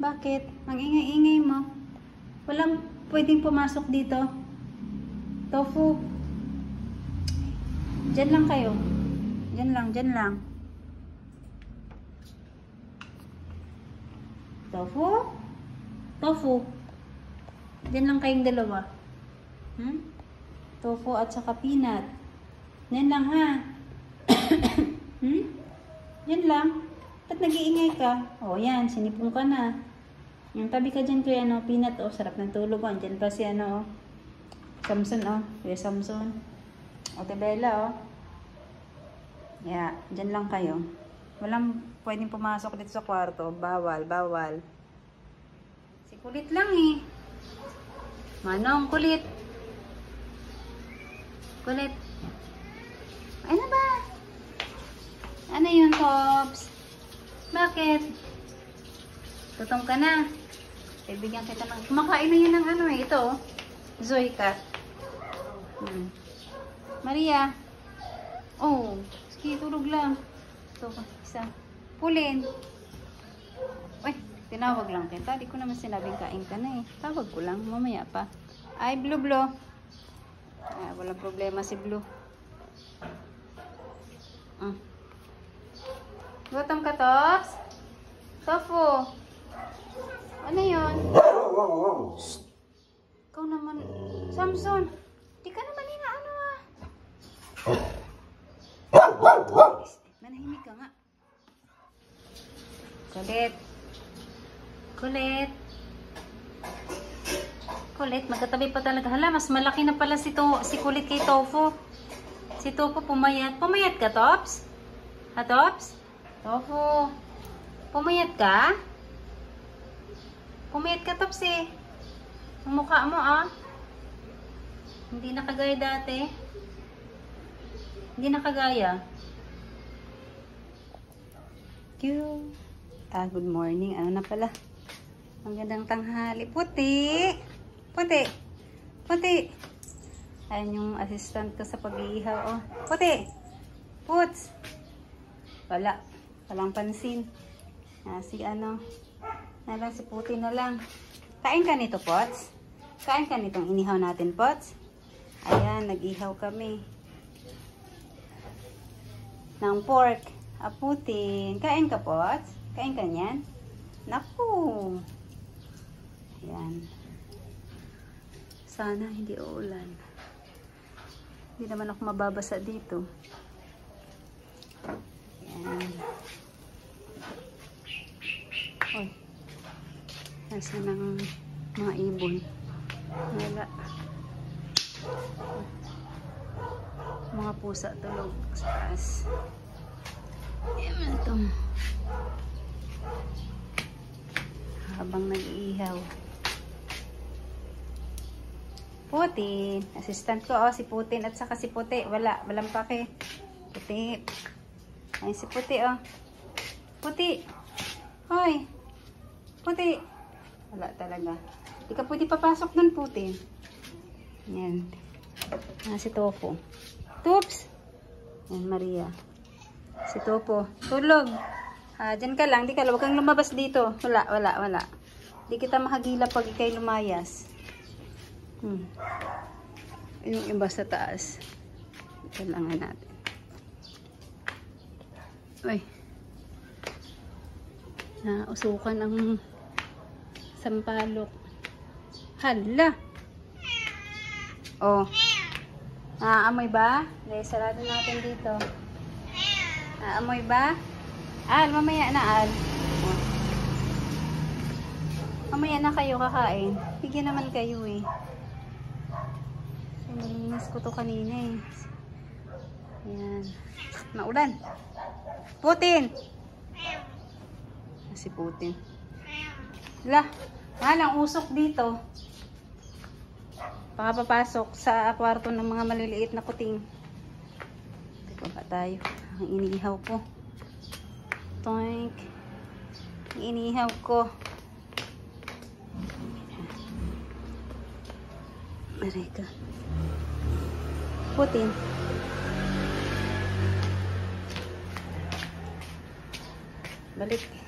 Bakit? Ang ingay-ingay mo. Walang pwedeng pumasok dito. Tofu. Diyan lang kayo. Diyan lang. Tofu. Diyan lang kayong dalawa. Tofu at saka peanut. Diyan lang ha. Diyan lang. Ba't nag-iingay ka? O yan, sinipong ka na. Yung tabi ka dyan kuya, peanut, sarap ng tulog. Diyan pa si Samson, kuya Samson. Ate Bella, Yeah, dyan lang kayo. Walang pwedeng pumasok dito sa kwarto. Bawal. Si kulit lang eh. Manong, kulit. Ano ba? Ano yun, Tops? Bakit? Tutong ka na. Bibigyan kita ng... Kumakain na yun ng ito. Zoe cat. Maria. Oh, sige, tulog lang. Ito, isa. Pulin. Uy, tinawag lang kita. Di ko naman sinabing kain ka na eh. Tawag ko lang, mamaya pa. Ay, Blue. Walang problema si Blue. Gutom ka, Tops? Tofu. Ano yun? Shh. Ikaw naman. Samson. Di ka naman Manahimik ka nga. Kulit, magkatabi pa talaga. Hala, mas malaki na pala si Kulit kay Tofu. Si Tofu pumayat. Pumayat ka, Tops? Ha, Tops? Tofu. Pumayat ka? Pumayat ka, Tops eh. Ang mukha mo, Hindi na kagaya dati. Hindi na kagaya. Good morning. Ano na pala? Ang gandang tanghali. Puti. Ayan yung assistant ko sa pag-iihaw. Puti. Puts. Walang pansin. Si Puti na lang. Kain ka nito, Pots? Kain ka nitong inihaw natin, Pots? Ayan, nag-ihaw kami. Ng pork. Putin. Kain ka, Pots? Kain ka niyan? Naku. Ayan. Sana hindi uulan. Hindi naman ako mababasa dito. Ayan. Uy. Nasaan ang mga ibon? Wala. Mga pusa tulog sa taas. Ayan ito. Habang nag-iihaw. Putin. Assistant ko, si Putin at saka si Puti. Walang pake. Puti. Ay, si Puti, Puti. Hoy. Puti. Wala talaga. Di ka pwede papasok dun, Putin. Yan. Si Tofu. Toops. Yan, Maria. Si Tofu. Tulog. Diyan ka lang. Huwag kang lumabas dito. Wala. Di kita mahagila pag ikay lumayas. Yung iba sa taas. Kailangan natin. Uy. Nausukan ang sampalok. Hala. Amoy ba? Sarado natin dito. Amoy ba? Mamaya na, Mamaya na kayo kakain. Bigyan naman kayo eh. Nalinis ko to kanina eh. Ayan. Maulan. Putin! Si Putin. Walang usok dito. Baka papasok sa kwarto ng mga maliliit na kuting. Teka ba tayo? Ang inihaw ko. Toink. Ang inihaw ko. Marika. Putin. Balik.